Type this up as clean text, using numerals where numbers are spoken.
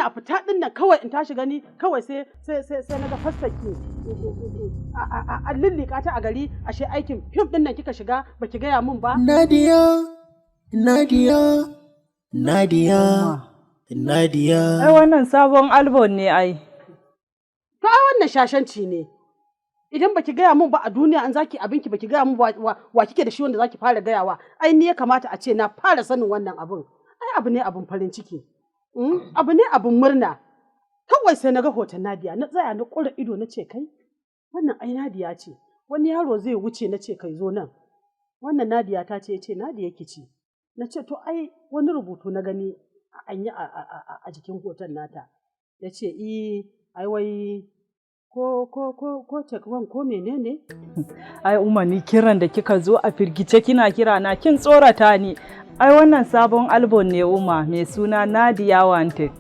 ina fita din nan kawai in tashi gani kawai sai naga fassaki a lillika ta a gari ashe aikin fim din nan kika shiga baki gaya mun ba. Nadia. Ai wannan sabon album ne ai. To ai wannan shashanci ne. Idan baki gaya mun ba a duniya an zaki abinki baki gaya mun wa kike da shi wanda zaki fara gayawa. Ai ni ya kamata a ce na fara sanin wannan abun. Ai abu ne abun farin ciki. Abu ne abun murna. Kawai sai naga hoton Nadia na tsaya na ƙura ido na ce kai wannan ai Nadia ce. Wani yaro zai wuce na ce kai zo nan. Wannan Nadia ta ce Nadia ki ce. Na ce to ai wani rubutu na gani an yi a jikin hoton nata. Ya ce ai wai ko tekwan ko menene? Ai Umma ni kiran da kika zo a firgice kina kira na kin tsorata ni. Ai wannan sabon album ne Umma mai suna Nadia Wanted.